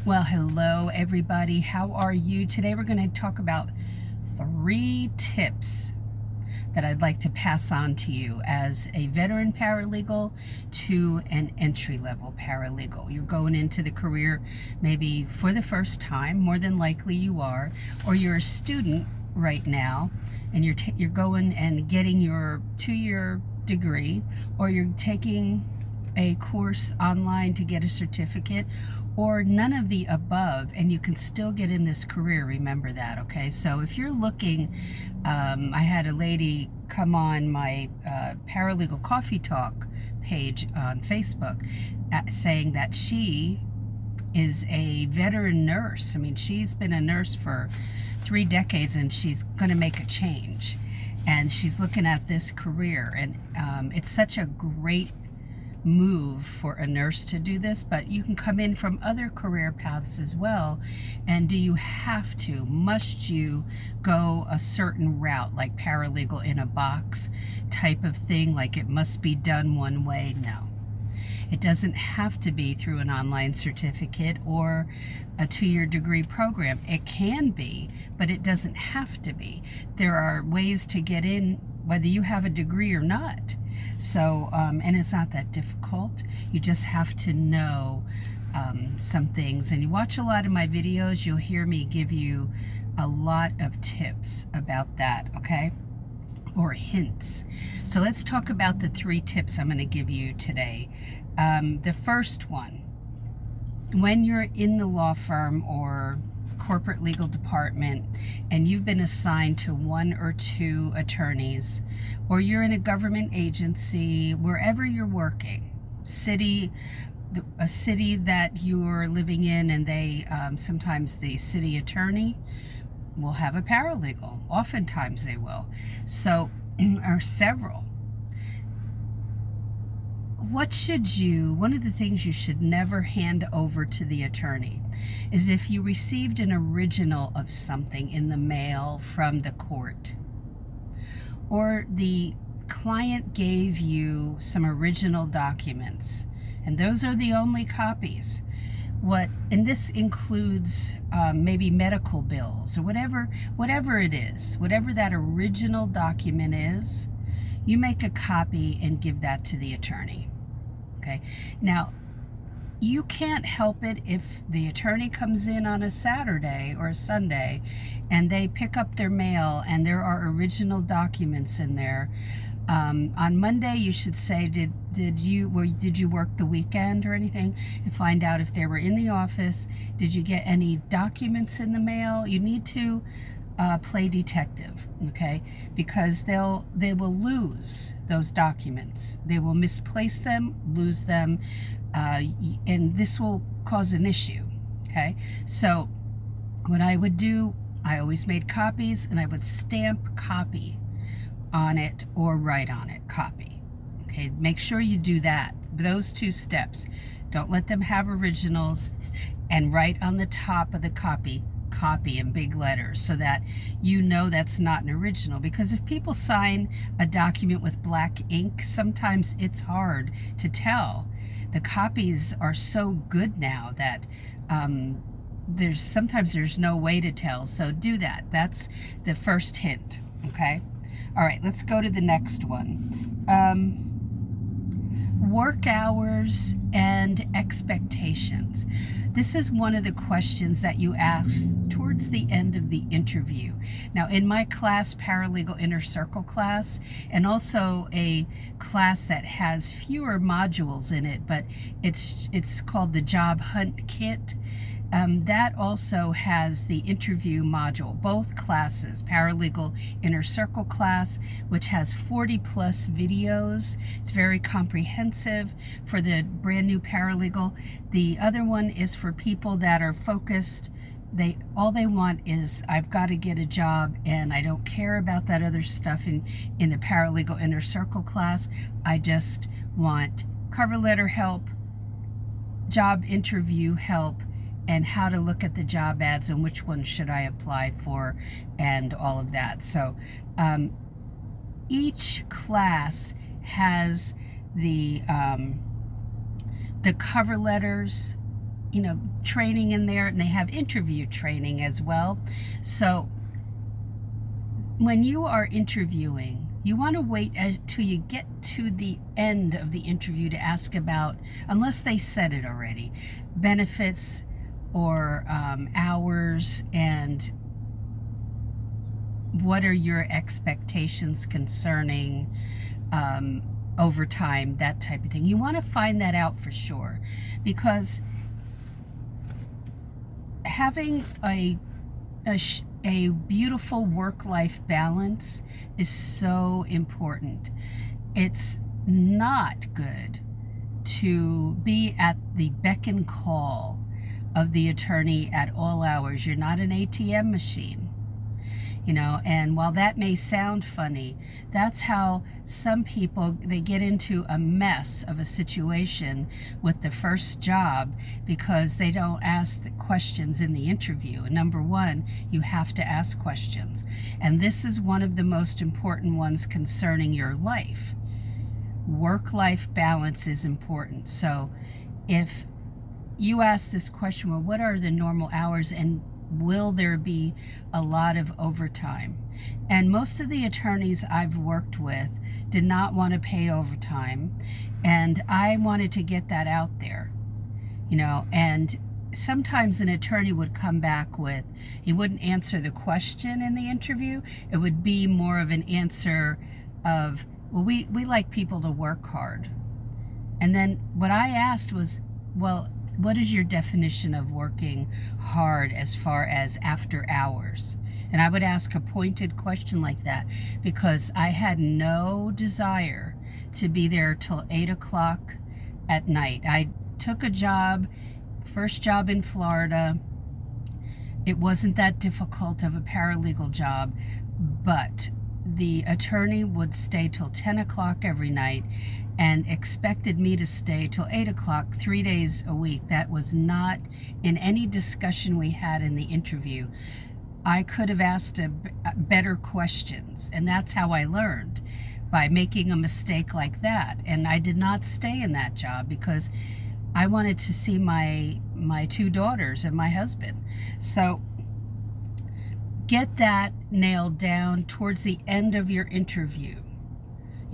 Well, hello everybody. How are you? Today we're going to talk about 3 tips that I'd like to pass on to you as a veteran paralegal to an entry-level paralegal. You're going into the career maybe for the first time, more than likely you are, or you're a student right now and you're going and getting your 2-year degree, or you're taking a course online to get a certificate, or none of the above, and you can still get in this career. Remember that, okay? So if you're looking, I had a lady come on my Paralegal Coffee Talk page on Facebook saying that she is a veteran nurse. I mean, she's been a nurse for 3 decades and she's going to make a change. And she's looking at this career, and it's such a great move for a nurse to do this, but you can come in from other career paths as well. And do you have to, must you go a certain route, like paralegal in a box type of thing, like it must be done one way? No. It doesn't have to be through an online certificate or a 2-year degree program. It can be, but it doesn't have to be. There are ways to get in whether you have a degree or not. So, and it's not that difficult. You just have to know some things. And you watch a lot of my videos, you'll hear me give you a lot of tips about that, okay? Or hints. So let's talk about the 3 tips I'm going to give you today. The first one, when you're in the law firm or corporate legal department and you've been assigned to 1 or 2 attorneys, or you're in a government agency, wherever you're working, a city that you're living in, and they sometimes the city attorney will have a paralegal. Oftentimes they will. So, or several. One of the things you should never hand over to the attorney is if you received an original of something in the mail from the court, or the client gave you some original documents, and those are the only copies. And this includes maybe medical bills or whatever it is, whatever that original document is, you make a copy and give that to the attorney. Okay. Now, you can't help it if the attorney comes in on a Saturday or a Sunday and they pick up their mail and there are original documents in there. On Monday, you should say, did you work the weekend or anything, and find out if they were in the office. Did you get any documents in the mail? You need to play detective, okay? Because they will lose those documents. They will misplace them, lose them, and this will cause an issue, okay? So what I would do, I always made copies, and I would stamp copy on it or write on it, copy. Okay, make sure you do that. Those 2 steps. Don't let them have originals, and write on the top of the copy in big letters so that you know that's not an original. Because if people sign a document with black ink, sometimes it's hard to tell. The copies are so good now that there's no way to tell. So do that. That's the first hint, okay? All right, let's go to the next one. Work hours and expectations. This is one of the questions that you ask towards the end of the interview. Now, in my class, Paralegal Inner Circle class, and also a class that has fewer modules in it, but it's called the Job Hunt Kit. That also has the interview module. Both classes, Paralegal Inner Circle class, which has 40 plus videos. It's very comprehensive for the brand new paralegal. The other one is for people that are focused. All they want is, I've got to get a job and I don't care about that other stuff in the Paralegal Inner Circle class. I just want cover letter help, job interview help, and how to look at the job ads and which one should I apply for, and all of that. So each class has the cover letters training in there, and they have interview training as well. So when you are interviewing, you want to wait till you get to the end of the interview to ask about, unless they said it already, benefits or hours, and what are your expectations concerning overtime, that type of thing. You want to find that out for sure, because having a beautiful work-life balance is so important. It's not good to be at the beck and call of the attorney at all hours. You're not an ATM machine. And while that may sound funny, that's how some people, they get into a mess of a situation with the first job, because they don't ask the questions in the interview. And number one, you have to ask questions. And this is one of the most important ones concerning your life. Work-life balance is important. So if you ask this question, well, what are the normal hours, and will there be a lot of overtime? And most of the attorneys I've worked with did not want to pay overtime, and I wanted to get that out there, and sometimes an attorney would come back with, he wouldn't answer the question in the interview. It would be more of an answer of, well, we like people to work hard. And then what I asked was, well, what is your definition of working hard as far as after hours? And I would ask a pointed question like that, because I had no desire to be there till 8 o'clock at night. I took a job, first job in Florida. It wasn't that difficult of a paralegal job, but the attorney would stay till 10 o'clock every night and expected me to stay till 8 o'clock 3 days a week. That was not in any discussion we had in the interview. I could have asked better questions, and that's how I learned, by making a mistake like that. And I did not stay in that job because I wanted to see my two daughters and my husband. So get that nailed down towards the end of your interview,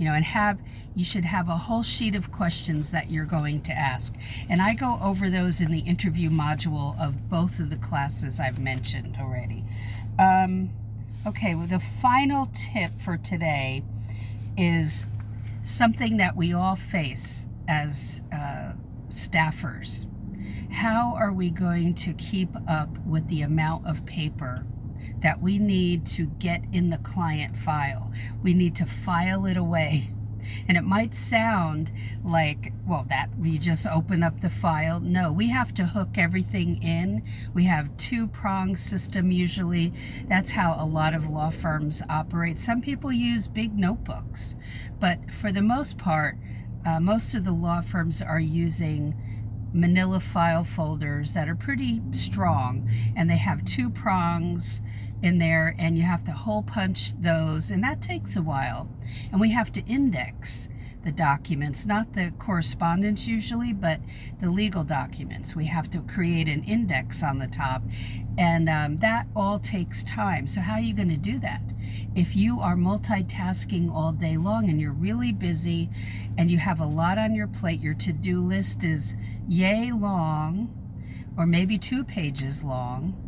and you should have a whole sheet of questions that you're going to ask. And I go over those in the interview module of both of the classes I've mentioned already. Okay, well, the final tip for today is something that we all face as staffers. How are we going to keep up with the amount of paper that we need to get in the client file? We need to file it away. And it might sound like, well, that you just open up the file. No, we have to hook everything in. We have two-prong system usually. That's how a lot of law firms operate. Some people use big notebooks, but for the most part, most of the law firms are using manila file folders that are pretty strong, and they have two prongs in there, and you have to hole punch those, and that takes a while. And we have to index the documents, not the correspondence usually, but the legal documents. We have to create an index on the top, and that all takes time. So how are you going to do that? If you are multitasking all day long and you're really busy and you have a lot on your plate, your to-do list is yay long, or maybe 2 pages long,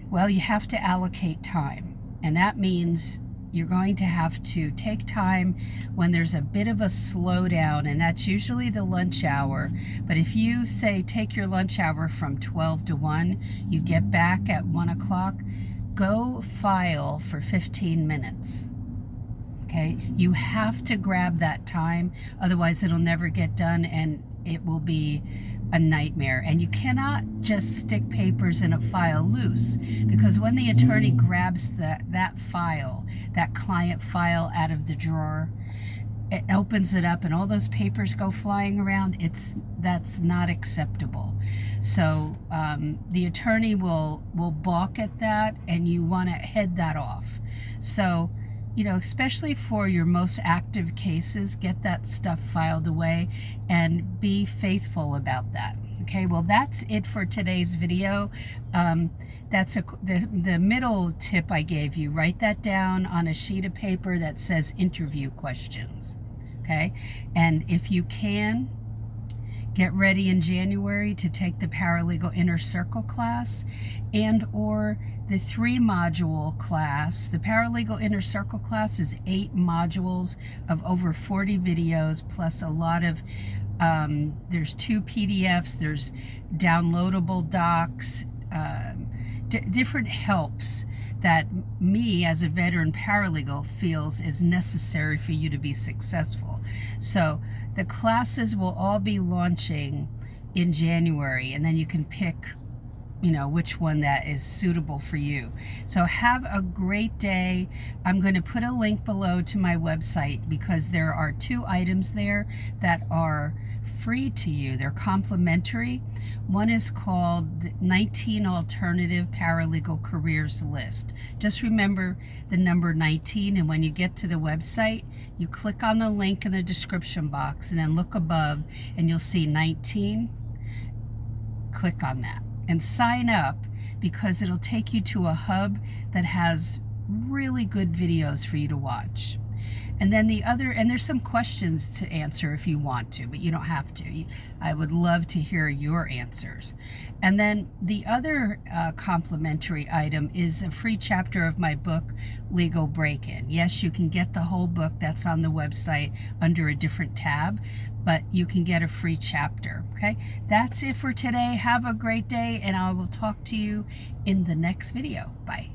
well, you have to allocate time. And that means you're going to have to take time when there's a bit of a slowdown, and that's usually the lunch hour. But if you say take your lunch hour from 12 to 1, you get back at 1 o'clock, go file for 15 minutes. Okay? You have to grab that time, otherwise it'll never get done, and it will be a nightmare. And you cannot just stick papers in a file loose, because when the attorney grabs that file, that client file out of the drawer, it opens it up and all those papers go flying around. That's not acceptable. So the attorney will balk at that, and you want to head that off. So especially for your most active cases, get that stuff filed away and be faithful about that. Okay, well, that's it for today's video. That's the middle tip I gave you. Write that down on a sheet of paper that says interview questions. Okay, and if you can, get ready in January to take the Paralegal Inner Circle class and or the 3-module class. The Paralegal Inner Circle class is 8 modules of over 40 videos plus a lot of, there's 2 PDFs, there's downloadable docs, different helps that me as a veteran paralegal feels is necessary for you to be successful. So the classes will all be launching in January, and then you can pick, you know, which one that is suitable for you. So have a great day. I'm going to put a link below to my website because there are 2 items there that are free to you. They're complimentary. One is called the 19 Alternative Paralegal Careers List. Just remember the number 19, and when you get to the website, you click on the link in the description box and then look above and you'll see 19. Click on that and sign up, because it'll take you to a hub that has really good videos for you to watch. And then and there's some questions to answer if you want to, but you don't have to. I would love to hear your answers. And then the other complimentary item is a free chapter of my book, Legal Break-In. Yes, you can get the whole book. That's on the website under a different tab, but you can get a free chapter, okay? That's it for today. Have a great day, and I will talk to you in the next video. Bye.